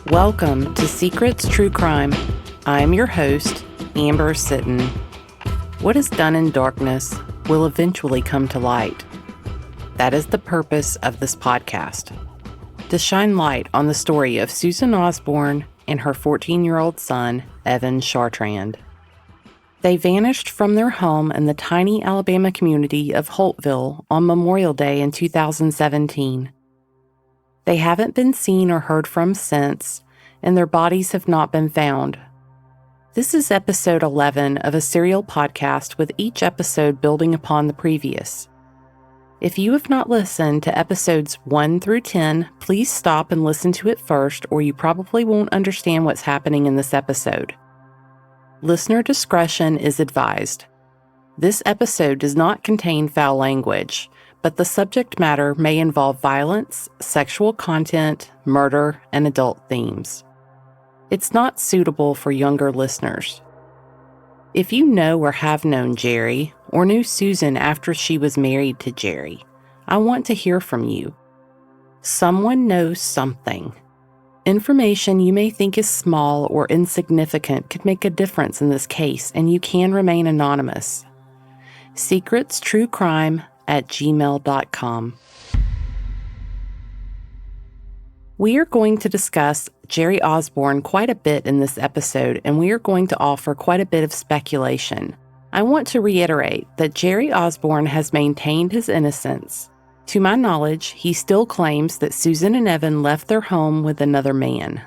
Welcome to Secrets True Crime. I am your host, Amber Sitton. What is done in darkness will eventually come to light. That is the purpose of this podcast, to shine light on the story of Susan Osborne and her 14-year-old son, Evan Chartrand. They vanished from their home in the tiny Alabama community of Holtville on Memorial Day in 2017. They haven't been seen or heard from since, and their bodies have not been found. This is episode 11 of a serial podcast with each episode building upon the previous. If you have not listened to episodes 1 through 10, please stop and listen to it first, or you probably won't understand what's happening in this episode. Listener discretion is advised. This episode does not contain foul language, but the subject matter may involve violence, sexual content, murder, and adult themes. It's not suitable for younger listeners. If you know or have known Jerry, or knew Susan after she was married to Jerry, I want to hear from you. Someone knows something. Information you may think is small or insignificant could make a difference in this case, and you can remain anonymous. secretstruecrime@gmail.com. We are going to discuss Jerry Osborne quite a bit in this episode, and we are going to offer quite a bit of speculation. I want to reiterate that Jerry Osborne has maintained his innocence. To my knowledge, he still claims that Susan and Evan left their home with another man.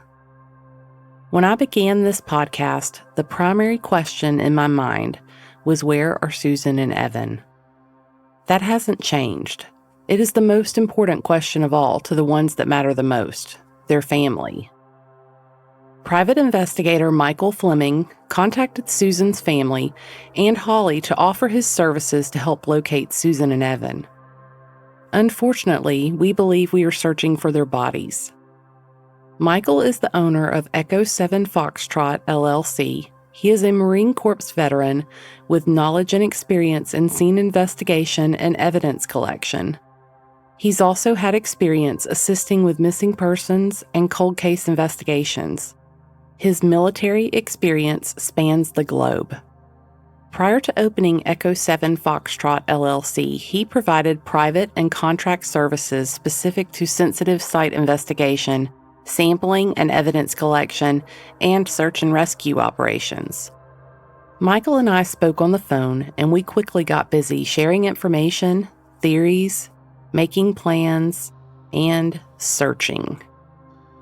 When I began this podcast, the primary question in my mind was, where are Susan and Evan? That hasn't changed. It is the most important question of all to the ones that matter the most, their family. Private investigator Michael Fleming contacted Susan's family and Holly to offer his services to help locate Susan and Evan. Unfortunately, we believe we are searching for their bodies. Michael is the owner of Echo 7 Foxtrot, LLC. He is a Marine Corps veteran with knowledge and experience in scene investigation and evidence collection. He's also had experience assisting with missing persons and cold case investigations. His military experience spans the globe. Prior to opening Echo 7 Foxtrot LLC, he provided private and contract services specific to sensitive site investigation, sampling and evidence collection, and search and rescue operations. Michael and I spoke on the phone, and we quickly got busy sharing information, theories, making plans, and searching.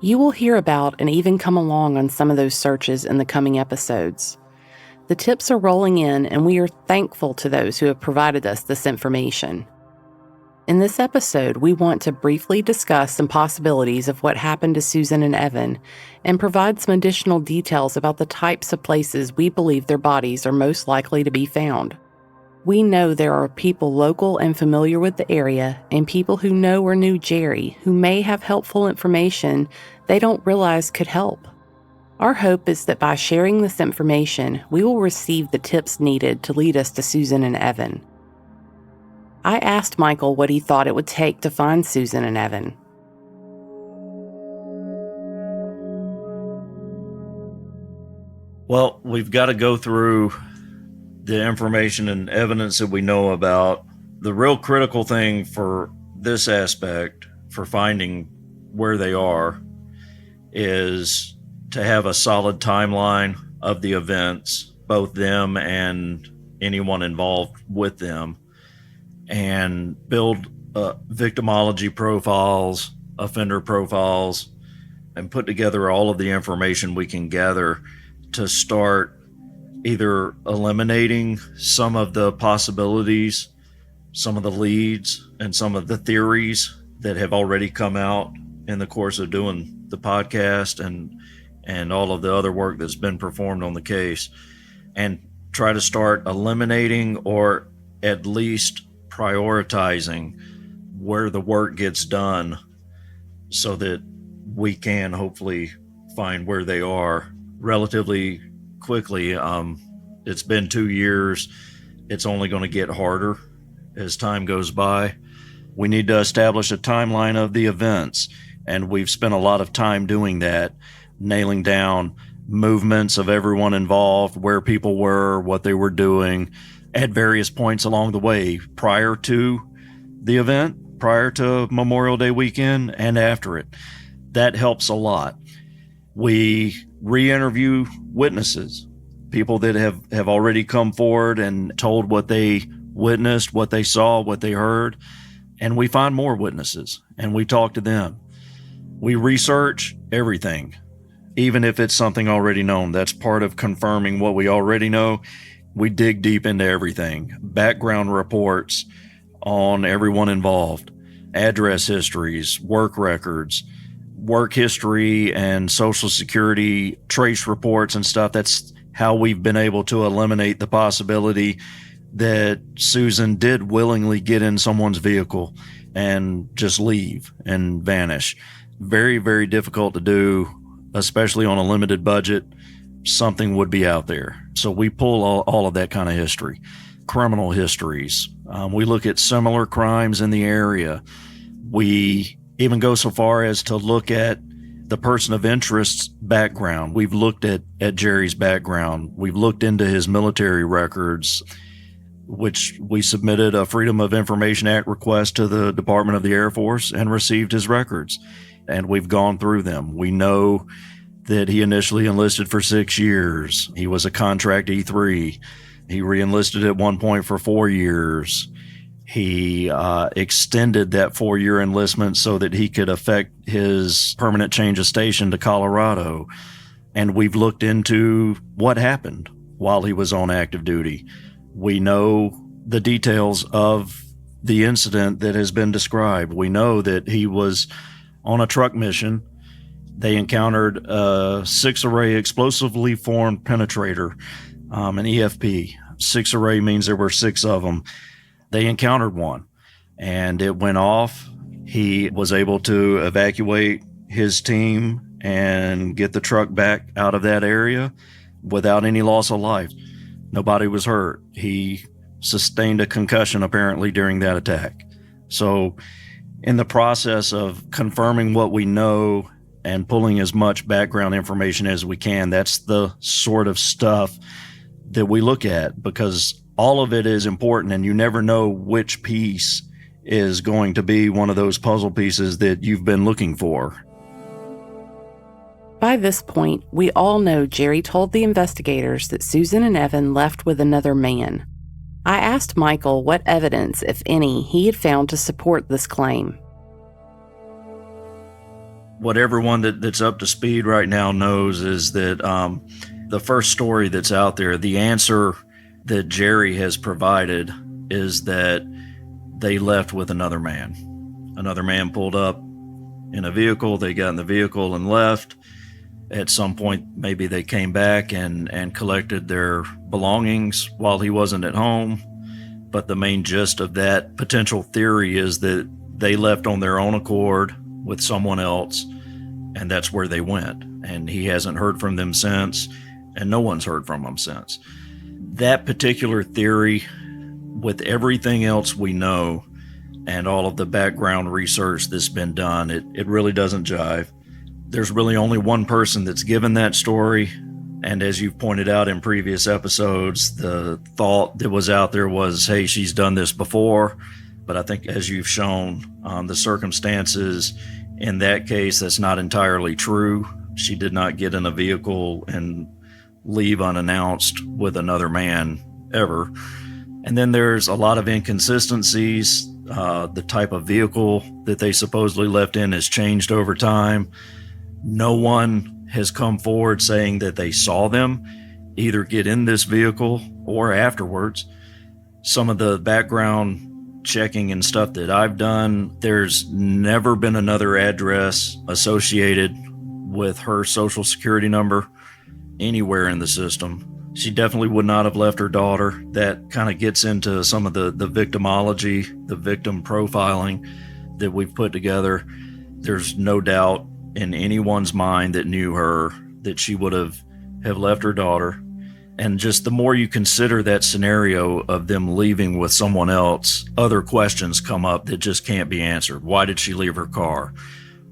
You will hear about and even come along on some of those searches in the coming episodes. The tips are rolling in, and we are thankful to those who have provided us this information. In this episode, we want to briefly discuss some possibilities of what happened to Susan and Evan and provide some additional details about the types of places we believe their bodies are most likely to be found. We know there are people local and familiar with the area and people who know or knew Jerry who may have helpful information they don't realize could help. Our hope is that by sharing this information, we will receive the tips needed to lead us to Susan and Evan. I asked Michael what he thought it would take to find Susan and Evan. Well, we've got to go through the information and evidence that we know about. The real critical thing for this aspect, for finding where they are, is to have a solid timeline of the events, both them and anyone involved with them, and build victimology profiles, offender profiles, and put together all of the information we can gather to start either eliminating some of the possibilities, some of the leads, and some of the theories that have already come out in the course of doing the podcast and all of the other work that's been performed on the case, and try to start eliminating or at least prioritizing where the work gets done so that we can hopefully find where they are relatively quickly. It's been 2 years. It's only going to get harder as time goes by. We need to establish a timeline of the events. And we've spent a lot of time doing that, nailing down movements of everyone involved, where people were, what they were doing at various points along the way prior to the event, prior to Memorial Day weekend, and after it. That helps a lot. We re-interview witnesses, people that have already come forward and told what they witnessed, what they saw, what they heard, and we find more witnesses and we talk to them. We research everything, even if it's something already known. That's part of confirming what we already know. We dig deep into everything. Background reports on everyone involved, address histories, work records, work history, and Social Security trace reports and stuff. That's how we've been able to eliminate the possibility that Susan did willingly get in someone's vehicle and just leave and vanish. Very, very difficult to do, especially on a limited budget. Something would be out there. So we pull all of that kind of history. Criminal histories. We look at similar crimes in the area. We even go so far as to look at the person of interest's background. We've looked at Jerry's background. We've looked into his military records, which we submitted a Freedom of Information Act request to the Department of the Air Force and received his records. And we've gone through them. We know that he initially enlisted for 6 years. He was a contract E3. He re-enlisted at one point for 4 years. He extended that 4-year enlistment so that he could effect his permanent change of station to Colorado. And we've looked into what happened while he was on active duty. We know the details of the incident that has been described. We know that he was on a truck mission. They encountered a 6-array explosively formed penetrator, an EFP. 6-array means there were 6 of them. They encountered one and it went off. He was able to evacuate his team and get the truck back out of that area without any loss of life. Nobody was hurt. He sustained a concussion apparently during that attack. So in the process of confirming what we know and pulling as much background information as we can, that's the sort of stuff that we look at, because all of it is important and you never know which piece is going to be one of those puzzle pieces that you've been looking for. By this point, we all know Jerry told the investigators that Susan and Evan left with another man. I asked Michael what evidence, if any, he had found to support this claim. What everyone that's up to speed right now knows is that the first story that's out there, the answer that Jerry has provided is that they left with another man. Another man pulled up in a vehicle. They got in the vehicle and left. At some point, maybe they came back and collected their belongings while he wasn't at home. But the main gist of that potential theory is that they left on their own accord with someone else, and that's where they went. And he hasn't heard from them since, and no one's heard from them since. That particular theory, with everything else we know and all of the background research that's been done, it really doesn't jive. There's really only one person that's given that story. And as you've pointed out in previous episodes, the thought that was out there was, hey, she's done this before. But I think as you've shown, the circumstances in that case, that's not entirely true. She did not get in a vehicle and leave unannounced with another man ever. And then there's a lot of inconsistencies. The type of vehicle that they supposedly left in has changed over time. No one has come forward saying that they saw them either get in this vehicle or afterwards. Some of the background checking and stuff that I've done, there's never been another address associated with her Social Security number anywhere in the system. She definitely would not have left her daughter. That kind of gets into some of the victimology, the victim profiling that we've put together. There's no doubt in anyone's mind that knew her that she would have left her daughter. And just the more you consider that scenario of them leaving with someone else, other questions come up that just can't be answered. Why did she leave her car?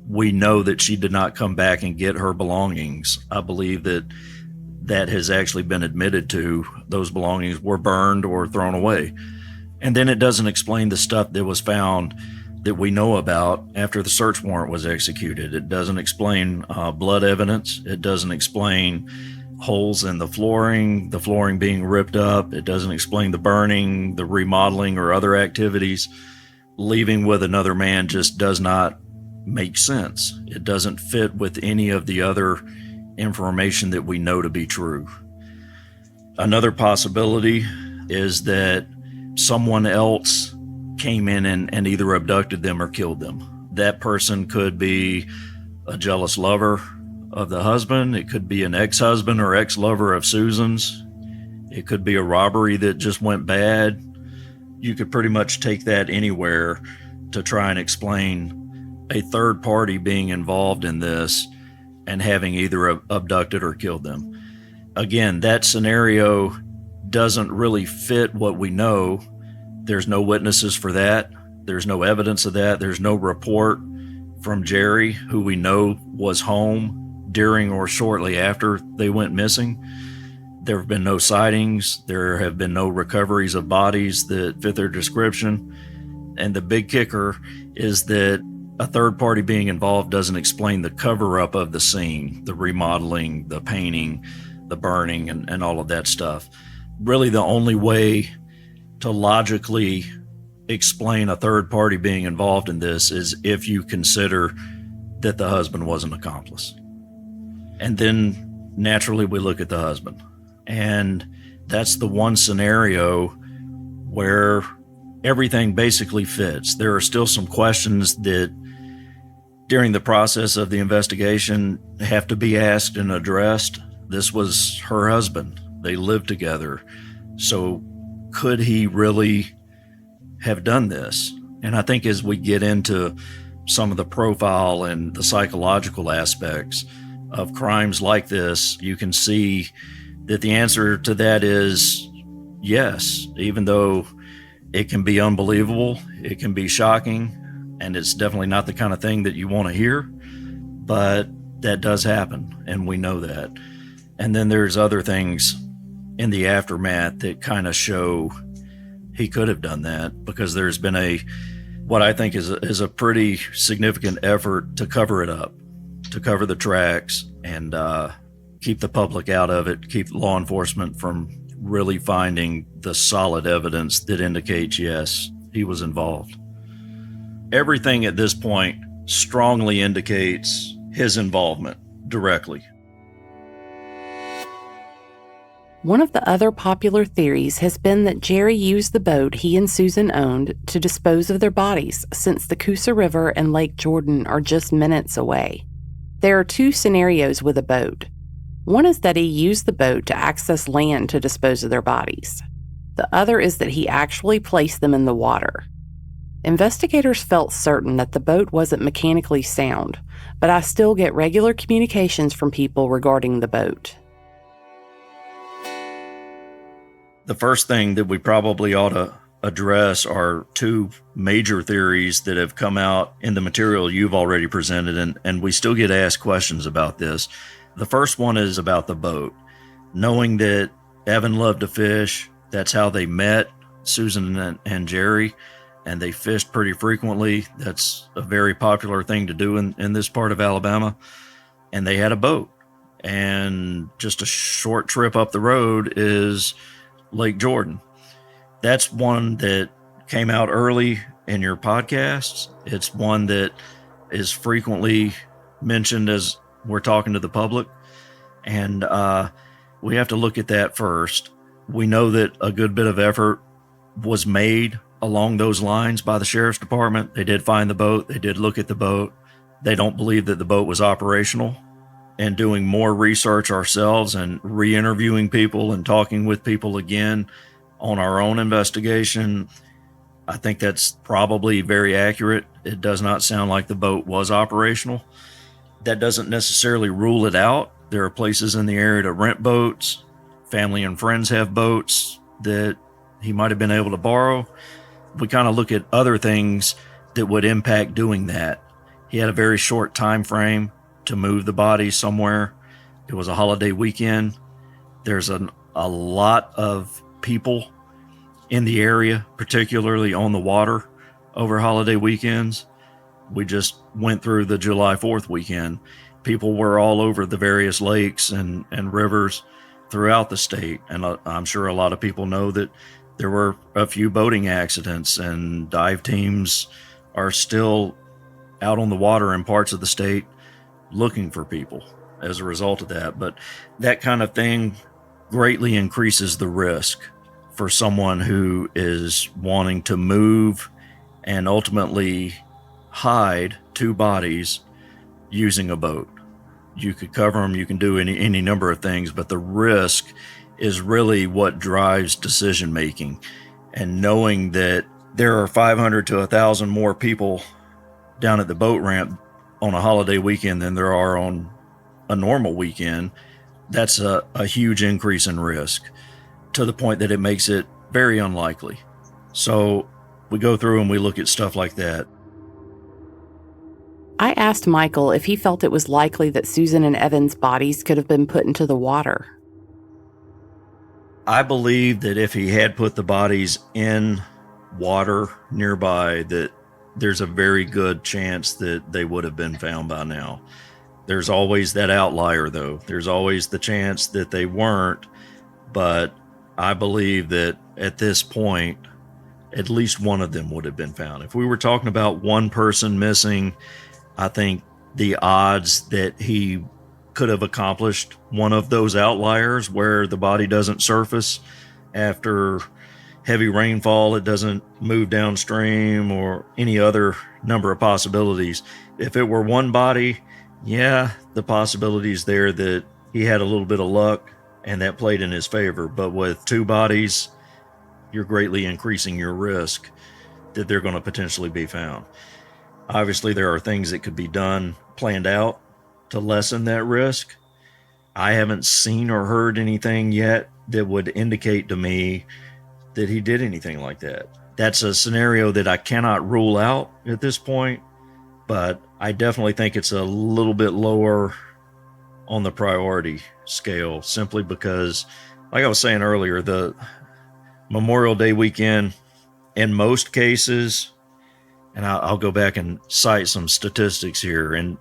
We know that she did not come back and get her belongings. I believe that has actually been admitted to. Those belongings were burned or thrown away. And then it doesn't explain the stuff that was found that we know about after the search warrant was executed. It doesn't explain blood evidence. It doesn't explain holes in the flooring being ripped up. It doesn't explain the burning, the remodeling, or other activities. Leaving with another man just does not make sense. It doesn't fit with any of the other information that we know to be true. Another possibility is that someone else came in and either abducted them or killed them. That person could be a jealous lover of the husband. It could be an ex-husband or ex-lover of Susan's. It could be a robbery that just went bad. You could pretty much take that anywhere to try and explain a third party being involved in this and having either abducted or killed them. Again, that scenario doesn't really fit what we know. There's no witnesses for that. There's no evidence of that. There's no report from Jerry, who we know was home during or shortly after they went missing. There have been no sightings. There have been no recoveries of bodies that fit their description. And the big kicker is that a third party being involved doesn't explain the cover-up of the scene, the remodeling, the painting, the burning, and all of that stuff. Really, the only way to logically explain a third party being involved in this is if you consider that the husband was an accomplice. And then naturally we look at the husband. And that's the one scenario where everything basically fits. There are still some questions that during the process of the investigation have to be asked and addressed. This was her husband. They lived together. So could he really have done this? And I think as we get into some of the profile and the psychological aspects of crimes like this, you can see that the answer to that is yes, even though it can be unbelievable, it can be shocking, and it's definitely not the kind of thing that you want to hear, but that does happen, and we know that. And then there's other things in the aftermath that kind of show he could have done that, because there's been what I think is a pretty significant effort to cover it up, to cover the tracks and keep the public out of it, keep law enforcement from really finding the solid evidence that indicates, yes, he was involved. Everything at this point strongly indicates his involvement directly. One of the other popular theories has been that Jerry used the boat he and Susan owned to dispose of their bodies, since the Coosa River and Lake Jordan are just minutes away. There are two scenarios with a boat. One is that he used the boat to access land to dispose of their bodies. The other is that he actually placed them in the water. Investigators felt certain that the boat wasn't mechanically sound, but I still get regular communications from people regarding the boat. The first thing that we probably ought to address are two major theories that have come out in the material you've already presented, and we still get asked questions about this. The first one is about the boat. Knowing that Evan loved to fish, that's how they met, Susan and Jerry, and they fished pretty frequently. That's a very popular thing to do in this part of Alabama. And they had a boat. And just a short trip up the road is Lake Jordan. That's one that came out early in your podcasts. It's one that is frequently mentioned as we're talking to the public. And we have to look at that first. We know that a good bit of effort was made along those lines by the sheriff's department. They did find the boat. They did look at the boat. They don't believe that the boat was operational. And doing more research ourselves and re-interviewing people and talking with people again on our own investigation, I think that's probably very accurate. It does not sound like the boat was operational. That doesn't necessarily rule it out. There are places in the area to rent boats family and friends have boats that he might have been able to borrow. We kind of look at other things that would impact doing that. He had a very short time frame to move the body somewhere. It was a holiday weekend. There's a lot of people in the area, particularly on the water over holiday weekends. We just went through the July 4th weekend. People were all over the various lakes and rivers throughout the state. And I'm sure a lot of people know that there were a few boating accidents, and dive teams are still out on the water in parts of the state looking for people as a result of that. But that kind of thing greatly increases the risk for someone who is wanting to move and ultimately hide two bodies using a boat. You could cover them, you can do any number of things, but the risk is really what drives decision making. And knowing that there are 500 to 1,000 more people down at the boat ramp on a holiday weekend than there are on a normal weekend, that's a huge increase in risk, to the point that it makes it very unlikely. So we go through and we look at stuff like that. I asked Michael if he felt it was likely that Susan and Evan's bodies could have been put into the water. I believe that if he had put the bodies in water nearby, that there's a very good chance that they would have been found by now. There's always that outlier, though. There's always the chance that they weren't, but I believe that at this point, at least one of them would have been found. If we were talking about one person missing, I think the odds that he could have accomplished one of those outliers where the body doesn't surface after heavy rainfall, it doesn't move downstream, or any other number of possibilities. If it were one body, yeah, the possibility is there that he had a little bit of luck and that played in his favor. But with two bodies, you're greatly increasing your risk that they're going to potentially be found. Obviously, there are things that could be done, planned out, to lessen that risk. I haven't seen or heard anything yet that would indicate to me that he did anything like that. That's a scenario that I cannot rule out at this point, but I definitely think it's a little bit lower on the priority scale, simply because, like I was saying earlier, the Memorial Day weekend, in most cases, and I'll go back and cite some statistics here, and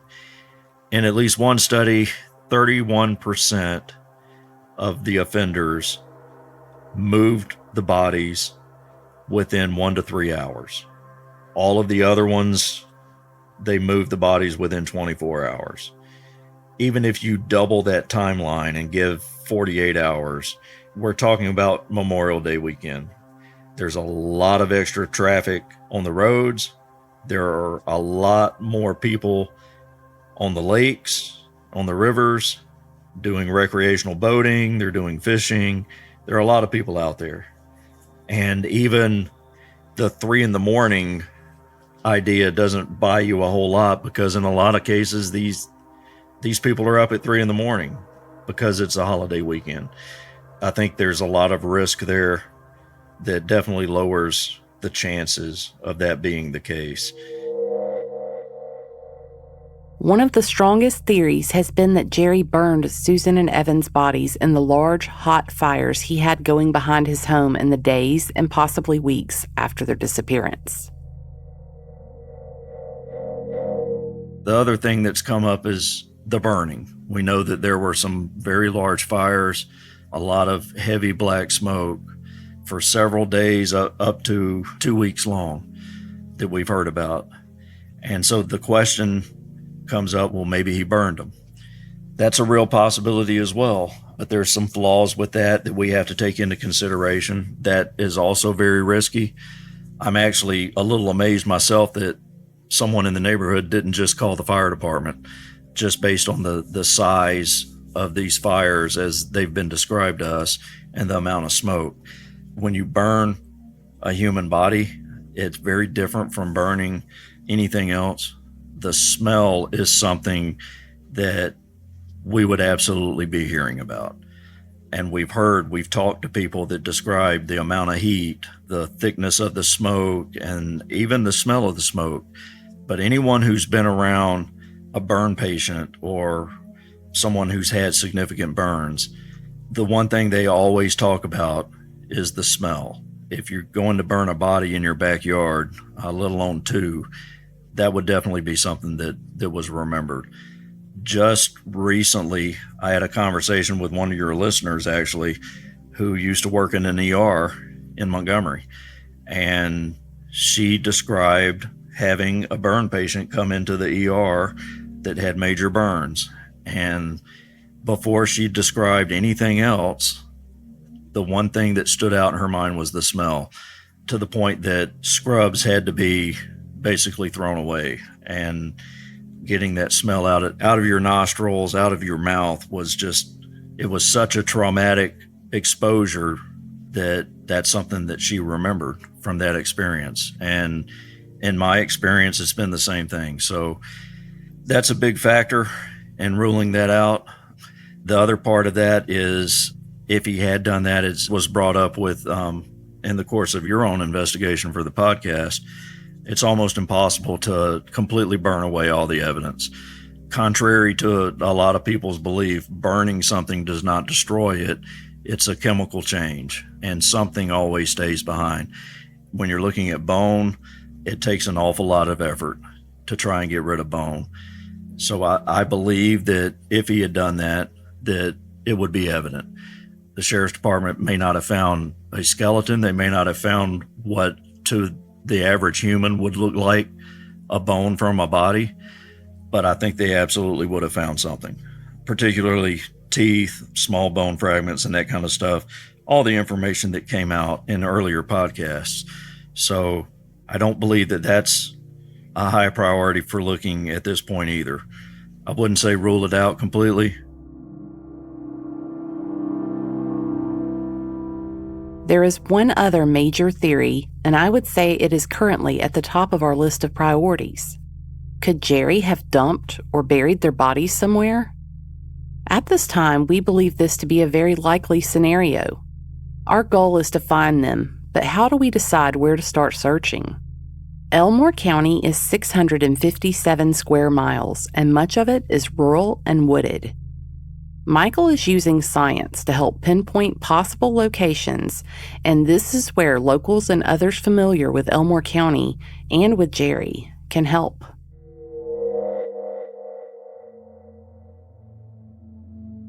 in at least one study, 31% of the offenders moved the bodies within 1 to 3 hours. All of the other ones, they moved the bodies within 24 hours. Even if you double that timeline and give 48 hours, we're talking about Memorial Day weekend. There's a lot of extra traffic on the roads. There are a lot more people on the lakes, on the rivers, doing recreational boating. They're doing fishing. There are a lot of people out there. And even the 3 a.m. idea doesn't buy you a whole lot, because in a lot of cases, these people are up at 3 a.m. because it's a holiday weekend. I think there's a lot of risk there that definitely lowers the chances of that being the case. One of the strongest theories has been that Jerry burned Susan and Evan's bodies in the large, hot fires he had going behind his home in the days and possibly weeks after their disappearance. The other thing that's come up is the burning. We know that there were some very large fires, a lot of heavy black smoke for several days, up to 2 weeks long, that we've heard about. And so the question comes up, well, maybe he burned them. That's a real possibility as well, but there's some flaws with that we have to take into consideration. That is also very risky. I'm actually a little amazed myself that someone in the neighborhood didn't just call the fire department, just based on the size of these fires as they've been described to us and the amount of smoke. When you burn a human body, it's very different from burning anything else. The smell is something that we would absolutely be hearing about. And we've talked to people that describe the amount of heat, the thickness of the smoke, and even the smell of the smoke. But anyone who's been around a burn patient or someone who's had significant burns, the one thing they always talk about is the smell. If you're going to burn a body in your backyard, let alone two, that would definitely be something that was remembered. Just recently, I had a conversation with one of your listeners, actually, who used to work in an ER in Montgomery. And she described having a burn patient come into the ER that had major burns. And before she described anything else, the one thing that stood out in her mind was the smell, to the point that scrubs had to be basically thrown away. And getting that smell out of your nostrils, out of your mouth it was such a traumatic exposure that's something that she remembered from that experience. And in my experience, it's been the same thing. So that's a big factor in ruling that out. The other part of that is, if he had done that, it was brought up with, in the course of your own investigation for the podcast, it's almost impossible to completely burn away all the evidence. Contrary to a lot of people's belief, burning something does not destroy it. It's a chemical change, and something always stays behind. When you're looking at bone, it takes an awful lot of effort to try and get rid of bone. So I believe that if he had done that it would be evident. The sheriff's department may not have found a skeleton. They may not have found what to the average human would look like a bone from a body, but I think they absolutely would have found something, particularly teeth, small bone fragments, and that kind of stuff, all the information that came out in earlier podcasts. So I don't believe that that's a high priority for looking at this point either. I wouldn't say rule it out completely. There is one other major theory, and I would say it is currently at the top of our list of priorities. Could Jerry have dumped or buried their bodies somewhere? At this time, we believe this to be a very likely scenario. Our goal is to find them, but how do we decide where to start searching? Elmore County is 657 square miles, and much of it is rural and wooded. Michael is using science to help pinpoint possible locations, and this is where locals and others familiar with Elmore County and with Jerry can help.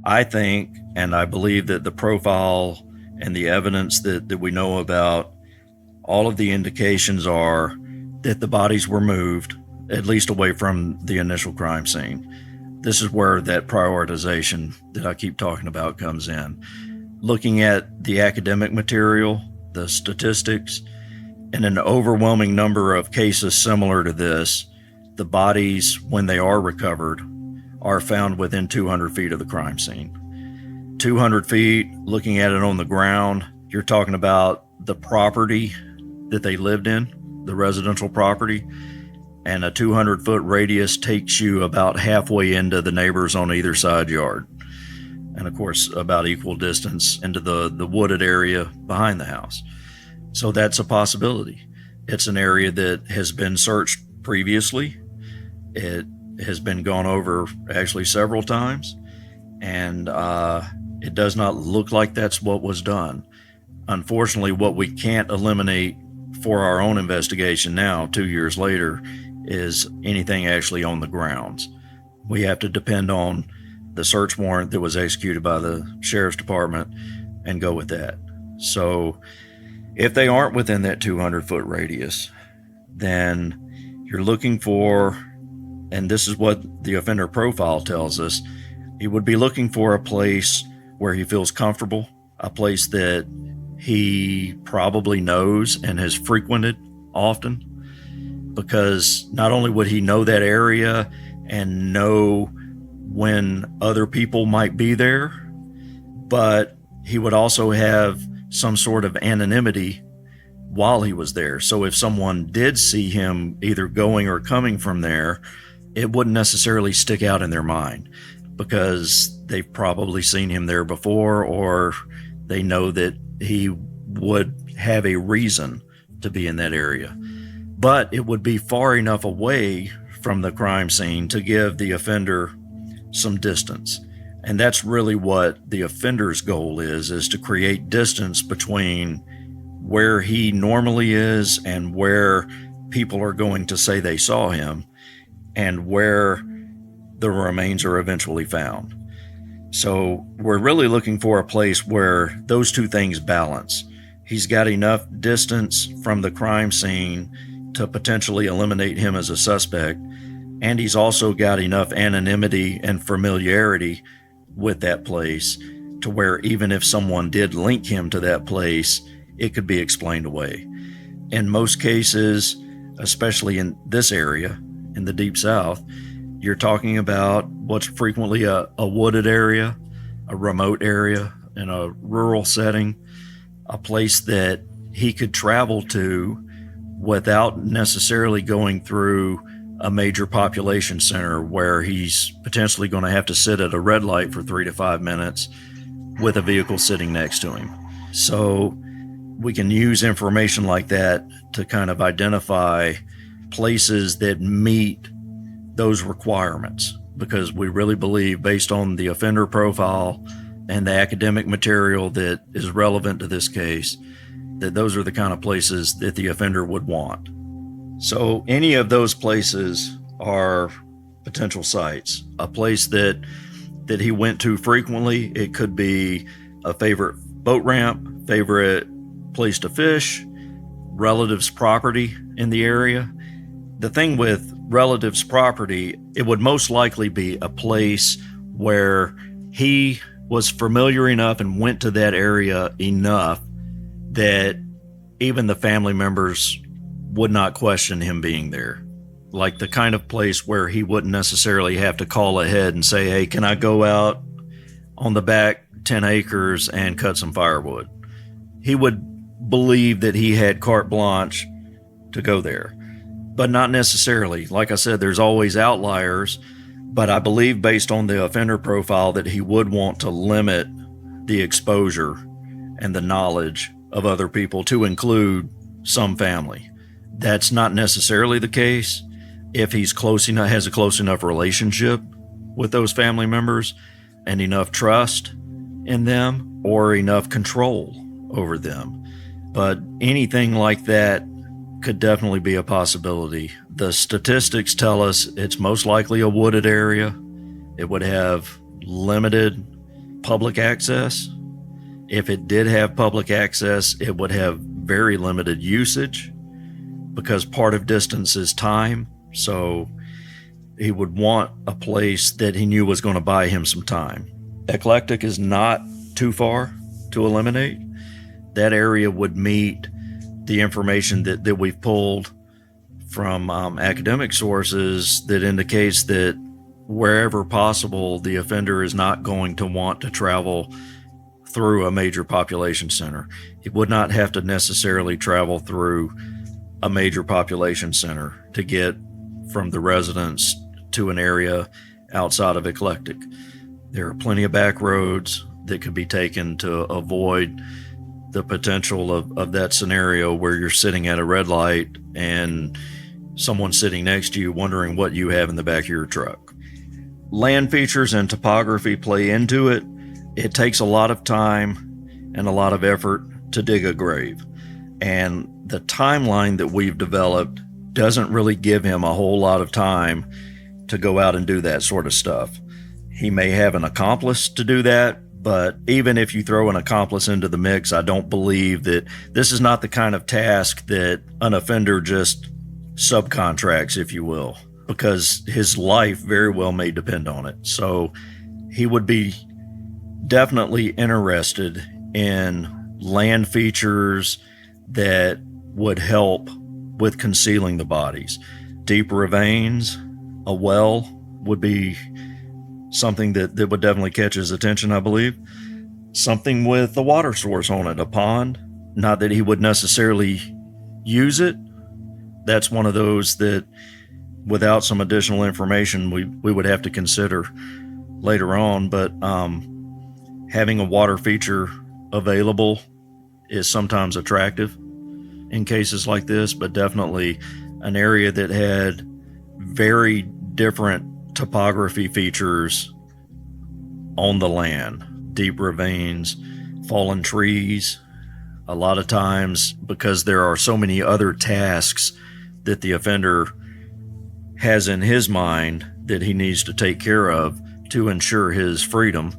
I think, and I believe, that the profile and the evidence that we know about, all of the indications are that the bodies were moved, at least away from the initial crime scene. This is where that prioritization that I keep talking about comes in. Looking at the academic material, the statistics, in an overwhelming number of cases similar to this, the bodies, when they are recovered, are found within 200 feet of the crime scene. 200 feet, looking at it on the ground, you're talking about the property that they lived in, the residential property, and a 200-foot radius takes you about halfway into the neighbors on either side yard. And of course, about equal distance into the wooded area behind the house. So that's a possibility. It's an area that has been searched previously. It has been gone over actually several times, and it does not look like that's what was done. Unfortunately, what we can't eliminate for our own investigation now, 2 years later, is anything actually on the grounds. We have to depend on the search warrant that was executed by the sheriff's department and go with that. So if they aren't within that 200-foot radius, then you're looking for, and this is what the offender profile tells us, he would be looking for a place where he feels comfortable, a place that he probably knows and has frequented often, because not only would he know that area and know when other people might be there, but he would also have some sort of anonymity while he was there. So if someone did see him either going or coming from there, it wouldn't necessarily stick out in their mind, because they've probably seen him there before, or they know that he would have a reason to be in that area. But it would be far enough away from the crime scene to give the offender some distance. And that's really what the offender's goal is to create distance between where he normally is and where people are going to say they saw him and where the remains are eventually found. So we're really looking for a place where those two things balance. He's got enough distance from the crime scene to potentially eliminate him as a suspect, and he's also got enough anonymity and familiarity with that place to where even if someone did link him to that place, it could be explained away. In most cases, especially in this area, in the Deep South, you're talking about what's frequently a wooded area, a remote area, in a rural setting, a place that he could travel to without necessarily going through a major population center where he's potentially going to have to sit at a red light for 3 to 5 minutes with a vehicle sitting next to him. So we can use information like that to kind of identify places that meet those requirements, because we really believe, based on the offender profile and the academic material that is relevant to this case, that those are the kind of places that the offender would want. So any of those places are potential sites. A place that he went to frequently, it could be a favorite boat ramp, favorite place to fish, relatives' property in the area. The thing with relatives' property, it would most likely be a place where he was familiar enough and went to that area enough that even the family members would not question him being there. Like the kind of place where he wouldn't necessarily have to call ahead and say, hey, can I go out on the back 10 acres and cut some firewood? He would believe that he had carte blanche to go there, but not necessarily. Like I said, there's always outliers, but I believe based on the offender profile that he would want to limit the exposure and the knowledge of other people to include some family. That's not necessarily the case if he's close enough, has a close enough relationship with those family members and enough trust in them or enough control over them. But anything like that could definitely be a possibility. The statistics tell us it's most likely a wooded area. It would have limited public access. If it did have public access, it would have very limited usage, because part of distance is time. So he would want a place that he knew was going to buy him some time. Eclectic is not too far to eliminate. That area would meet the information that we've pulled from academic sources that indicates that wherever possible, the offender is not going to want to travel through a major population center. He would not have to necessarily travel through a major population center to get from the residence to an area outside of Eclectic. There are plenty of back roads that could be taken to avoid the potential of that scenario where you're sitting at a red light and someone's sitting next to you wondering what you have in the back of your truck. Land features and topography play into it. It takes a lot of time and a lot of effort to dig a grave. And the timeline that we've developed doesn't really give him a whole lot of time to go out and do that sort of stuff. He may have an accomplice to do that, but even if you throw an accomplice into the mix, I don't believe that this is not the kind of task that an offender just subcontracts, if you will, because his life very well may depend on it. So he would be definitely interested in land features that would help with concealing the bodies. Deep ravines, a well would be something that would definitely catch his attention, I believe. Something with a water source on it, a pond. Not that he would necessarily use it. That's one of those that, without some additional information, we would have to consider. later on, but having a water feature available is sometimes attractive in cases like this, but definitely an area that had very different topography features on the land, deep ravines, fallen trees. A lot of times, because there are so many other tasks that the offender has in his mind that he needs to take care of to ensure his freedom,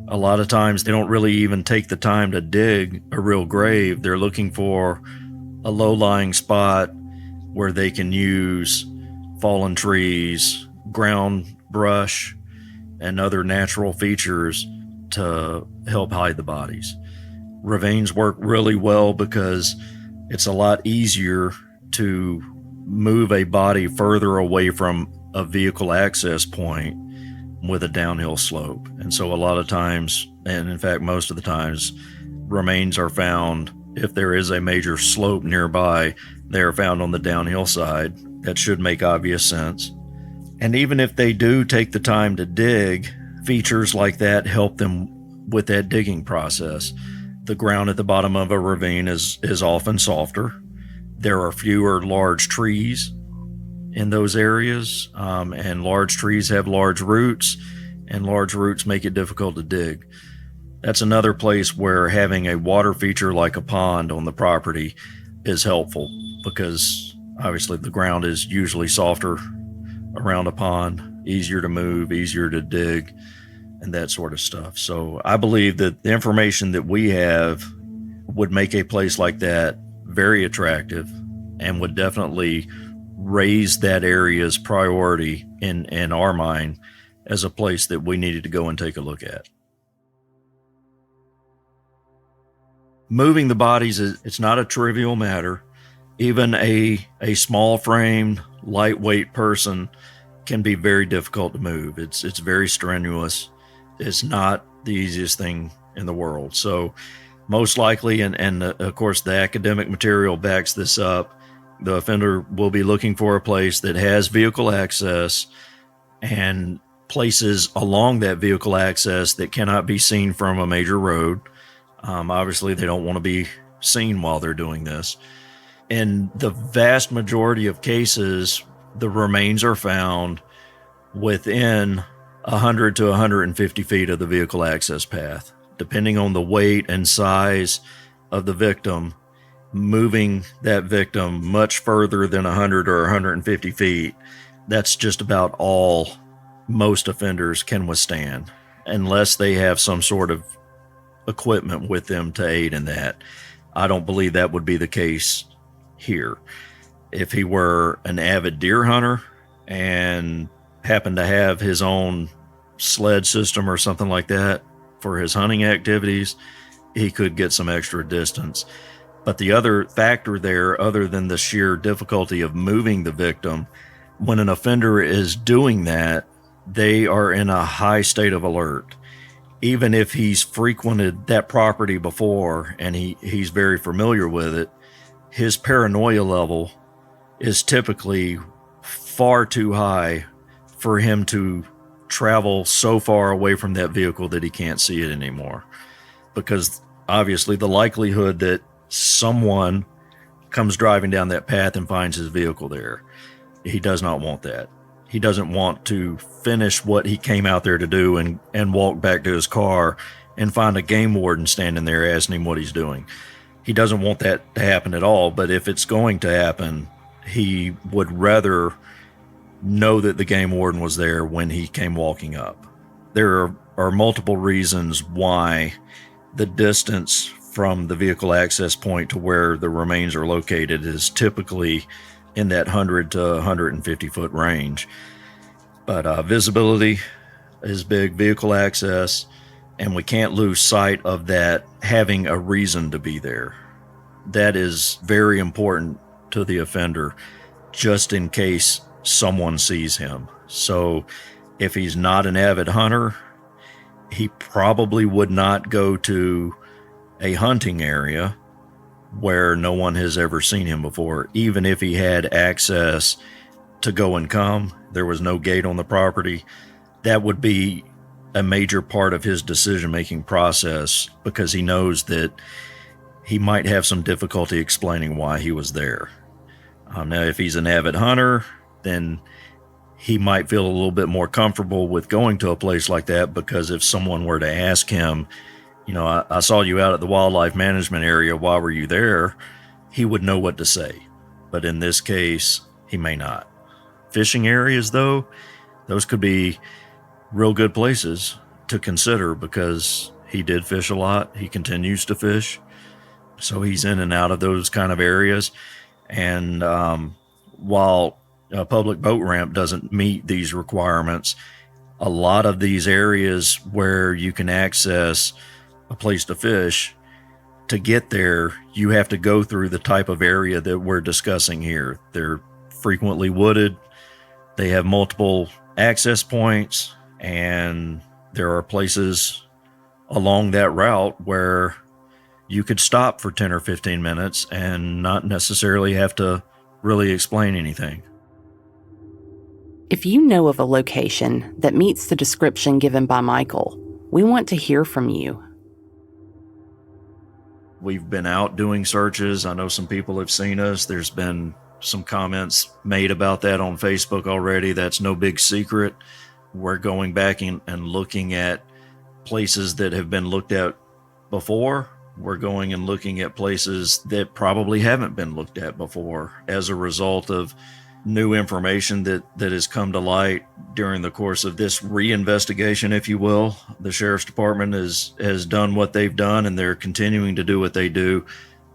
a lot of times they don't really even take the time to dig a real grave. They're looking for a low-lying spot where they can use fallen trees, ground brush, and other natural features to help hide the bodies. Ravines work really well because it's a lot easier to move a body further away from a vehicle access point with a downhill slope. And so a lot of times, and in fact most of the times, remains are found, if there is a major slope nearby, they are found on the downhill side. That should make obvious sense. And even if they do take the time to dig, features like that help them with that digging process. The ground at the bottom of a ravine is often softer. There are fewer large trees in those areas, and large trees have large roots, and large roots make it difficult to dig. That's another place where having a water feature like a pond on the property is helpful, because obviously the ground is usually softer around a pond, easier to move, easier to dig, and that sort of stuff. So I believe that the information that we have would make a place like that very attractive and would definitely raise that area's priority in our mind as a place that we needed to go and take a look at. Moving the bodies, it's not a trivial matter. Even a small framed, lightweight person can be very difficult to move. It's very strenuous. It's not the easiest thing in the world. So most likely, and of course the academic material backs this up, the offender will be looking for a place that has vehicle access and places along that vehicle access that cannot be seen from a major road. Obviously, they don't want to be seen while they're doing this. In the vast majority of cases, the remains are found within 100 to 150 feet of the vehicle access path. Depending on the weight and size of the victim, moving that victim much further than 100 or 150 feet, that's just about all most offenders can withstand, unless they have some sort of equipment with them to aid in that. I don't believe that would be the case here. If he were an avid deer hunter and happened to have his own sled system or something like that for his hunting activities, he could get some extra distance. But the other factor there, other than the sheer difficulty of moving the victim, when an offender is doing that, they are in a high state of alert. Even if he's frequented that property before and he's very familiar with it, his paranoia level is typically far too high for him to travel so far away from that vehicle that he can't see it anymore. Because obviously the likelihood that someone comes driving down that path and finds his vehicle there, he does not want that. He doesn't want to finish what he came out there to do and walk back to his car and find a game warden standing there asking him what he's doing. He doesn't want that to happen at all, but if it's going to happen, he would rather know that the game warden was there when he came walking up. There are multiple reasons why the distance from the vehicle access point to where the remains are located is typically in that 100 to 150 foot range. But visibility is big, vehicle access, and we can't lose sight of that having a reason to be there. That is very important to the offender, just in case someone sees him. So if he's not an avid hunter, he probably would not go to a hunting area where no one has ever seen him before. Even if he had access to go and come, there was no gate on the property, that would be a major part of his decision-making process because he knows that he might have some difficulty explaining why he was there. Now, if he's an avid hunter, then he might feel a little bit more comfortable with going to a place like that, because if someone were to ask him, I saw you out at the wildlife management area, why were you there? He would know what to say. But in this case, he may not. Fishing areas, though, those could be real good places to consider because he did fish a lot. He continues to fish. So he's in and out of those kind of areas. And while a public boat ramp doesn't meet these requirements, a lot of these areas where you can access a place to fish, to get there, you have to go through the type of area that we're discussing here. They're frequently wooded. They have multiple access points, and there are places along that route where you could stop for 10 or 15 minutes and not necessarily have to really explain anything. If you know of a location that meets the description given by Michael, we want to hear from you. We've been out doing searches. I know some people have seen us. There's been some comments made about that on Facebook already. That's no big secret. We're going back and looking at places that have been looked at before. We're going and looking at places that probably haven't been looked at before as a result of new information that has come to light during the course of this reinvestigation, if you will. The Sheriff's Department has done what they've done, and they're continuing to do what they do.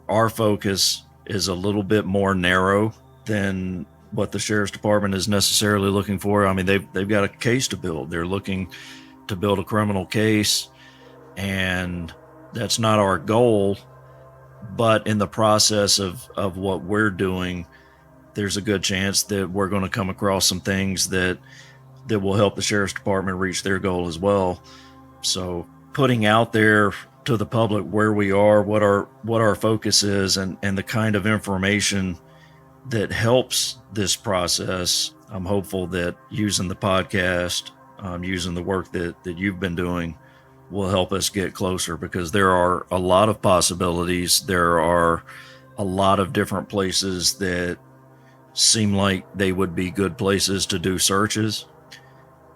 Our focus is a little bit more narrow than what the Sheriff's Department is necessarily looking for. I mean, they've got a case to build. They're looking to build a criminal case, and that's not our goal. But in the process of what we're doing, there's a good chance that we're going to come across some things that will help the Sheriff's Department reach their goal as well. So putting out there to the public where we are, what our focus is, and the kind of information that helps this process, I'm hopeful that using the podcast, using the work that you've been doing, will help us get closer, because there are a lot of possibilities. There are a lot of different places that seem like they would be good places to do searches.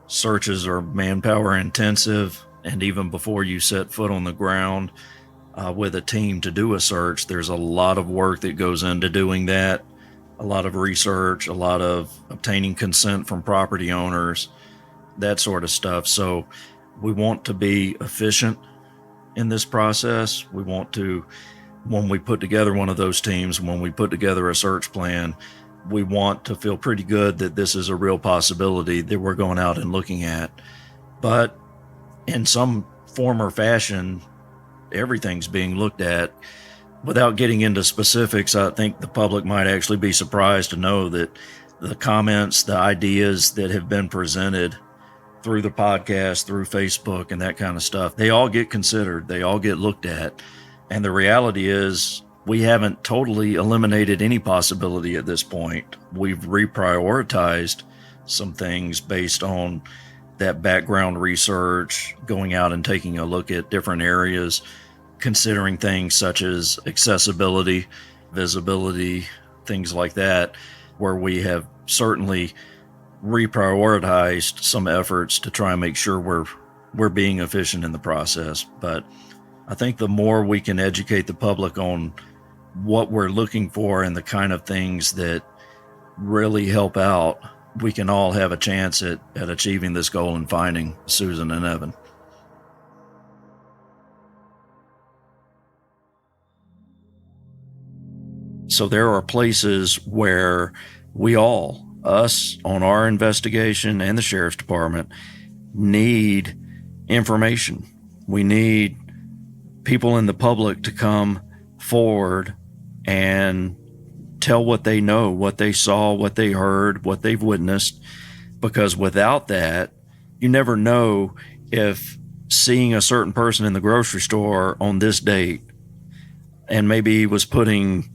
Searches are manpower intensive, and even before you set foot on the ground with a team to do a search, there's a lot of work that goes into doing that, a lot of research, a lot of obtaining consent from property owners, that sort of stuff. So we want to be efficient in this process. We want to, when we put together one of those teams, when we put together a search plan, we want to feel pretty good that this is a real possibility that we're going out and looking at. But in some form or fashion, everything's being looked at. Without getting into specifics, I think the public might actually be surprised to know that the comments, the ideas that have been presented through the podcast, through Facebook and that kind of stuff, they all get considered, they all get looked at. And the reality is, we haven't totally eliminated any possibility at this point. We've reprioritized some things based on that background research, going out and taking a look at different areas, considering things such as accessibility, visibility, things like that, where we have certainly reprioritized some efforts to try and make sure we're being efficient in the process. But I think the more we can educate the public on what we're looking for and the kind of things that really help out, we can all have a chance at achieving this goal and finding Susan and Evan. So there are places where we all, us on our investigation and the Sheriff's Department, need information. We need people in the public to come forward and tell what they know, what they saw, what they heard, what they've witnessed, because without that, you never know if seeing a certain person in the grocery store on this date, and maybe he was putting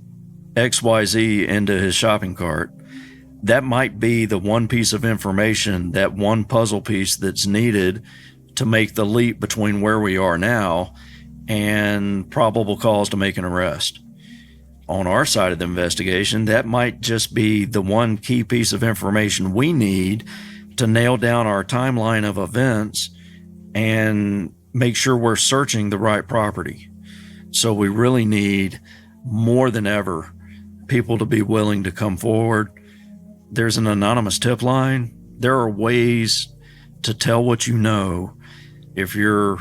XYZ into his shopping cart, that might be the one piece of information, that one puzzle piece that's needed to make the leap between where we are now and probable cause to make an arrest. On our side of the investigation, that might just be the one key piece of information we need to nail down our timeline of events and make sure we're searching the right property. So we really need, more than ever, people to be willing to come forward. There's an anonymous tip line. There are ways to tell what you know. If you're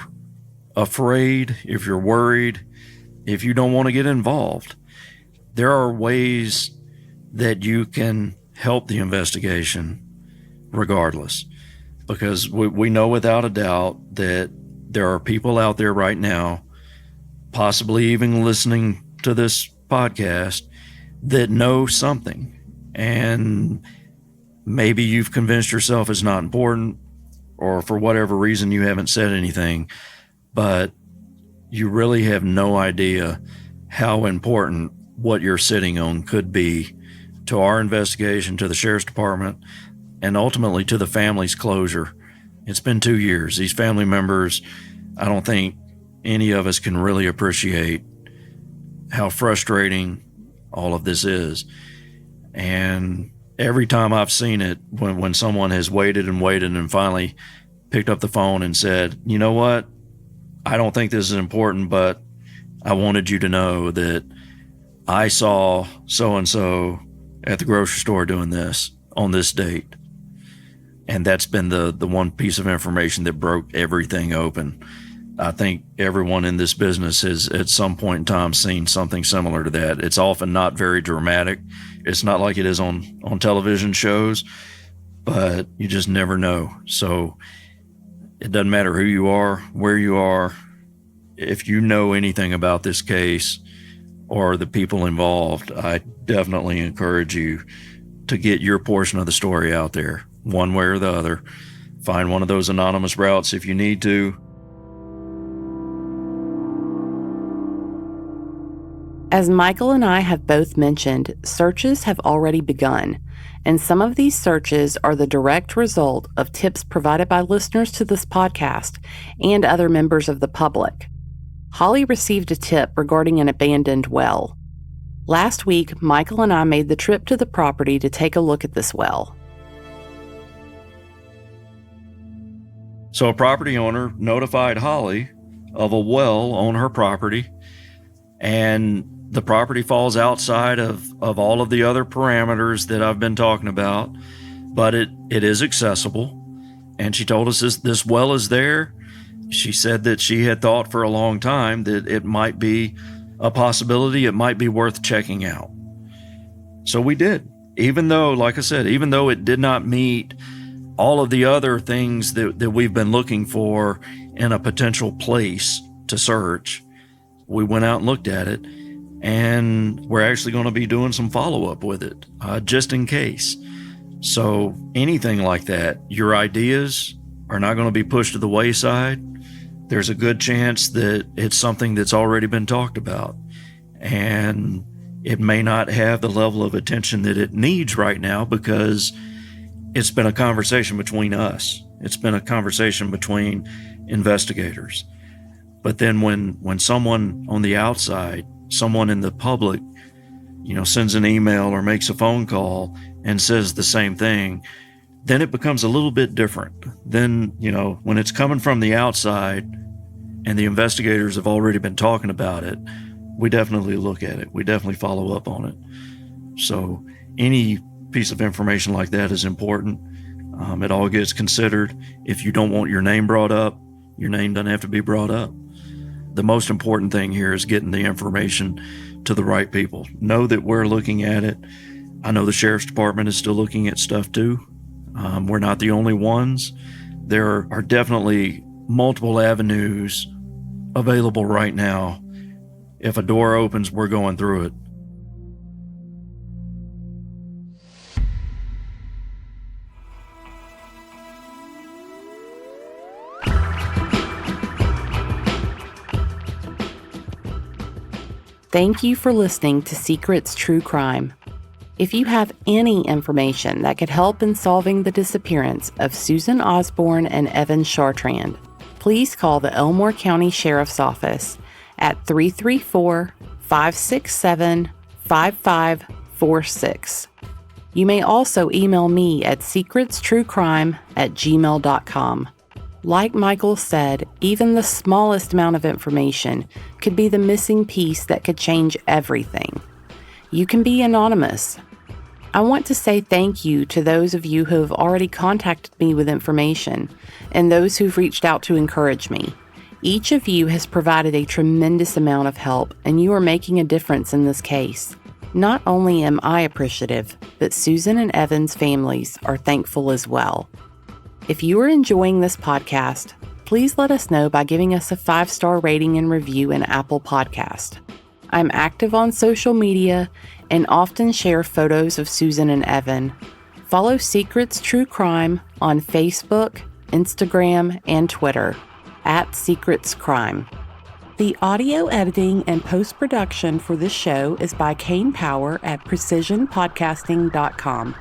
afraid, if you're worried, if you don't want to get involved, there are ways that you can help the investigation regardless. Because we know without a doubt that there are people out there right now, possibly even listening to this podcast, that know something. And maybe you've convinced yourself it's not important, or for whatever reason you haven't said anything, but you really have no idea how important what you're sitting on could be to our investigation, to the sheriff's department, and ultimately to the family's closure. It's been 2 years. These family members, I don't think any of us can really appreciate how frustrating all of this is. And every time I've seen it, when someone has waited and waited and finally picked up the phone and said, you know what, I don't think this is important, but I wanted you to know that I saw so-and-so at the grocery store doing this on this date. And that's been the one piece of information that broke everything open. I think everyone in this business has at some point in time seen something similar to that. It's often not very dramatic. It's not like it is on television shows, but you just never know. So it doesn't matter who you are, where you are. If you know anything about this case or the people involved, I definitely encourage you to get your portion of the story out there, one way or the other. Find one of those anonymous routes if you need to. As Michael and I have both mentioned, searches have already begun, and some of these searches are the direct result of tips provided by listeners to this podcast and other members of the public. Holly received a tip regarding an abandoned well. Last week, Michael and I made the trip to the property to take a look at this well. So a property owner notified Holly of a well on her property, and the property falls outside of all of the other parameters that I've been talking about, but it is accessible. And she told us this well is there. She said that she had thought for a long time that it might be a possibility, it might be worth checking out. So we did, even though, like I said, even though it did not meet all of the other things that we've been looking for in a potential place to search. We went out and looked at it, and we're actually going to be doing some follow-up with it, just in case. So anything like that, your ideas are not going to be pushed to the wayside. There's a good chance that it's something that's already been talked about, and it may not have the level of attention that it needs right now because it's been a conversation between us. It's been a conversation between investigators. But then when someone on the outside, someone in the public, sends an email or makes a phone call and says the same thing, then it becomes a little bit different. Then, when it's coming from the outside and the investigators have already been talking about it, we definitely look at it. We definitely follow up on it. So any piece of information like that is important. It all gets considered. If you don't want your name brought up, your name doesn't have to be brought up. The most important thing here is getting the information to the right people. Know that we're looking at it. I know the sheriff's department is still looking at stuff too. We're not the only ones. There are definitely multiple avenues available right now. If a door opens, we're going through it. Thank you for listening to Secrets True Crime. If you have any information that could help in solving the disappearance of Susan Osborne and Evan Chartrand, please call the Elmore County Sheriff's Office at 334-567-5546. You may also email me at secretstruecrime@gmail.com. Like Michael said, even the smallest amount of information could be the missing piece that could change everything. You can be anonymous. I want to say thank you to those of you who have already contacted me with information and those who've reached out to encourage me. Each of you has provided a tremendous amount of help, and you are making a difference in this case. Not only am I appreciative, but Susan and Evan's families are thankful as well. If you are enjoying this podcast, please let us know by giving us a 5-star rating and review in Apple Podcast. I'm active on social media and often share photos of Susan and Evan. Follow Secrets True Crime on Facebook, Instagram, and Twitter @SecretsCrime. The audio editing and post-production for this show is by Kane Power at precisionpodcasting.com.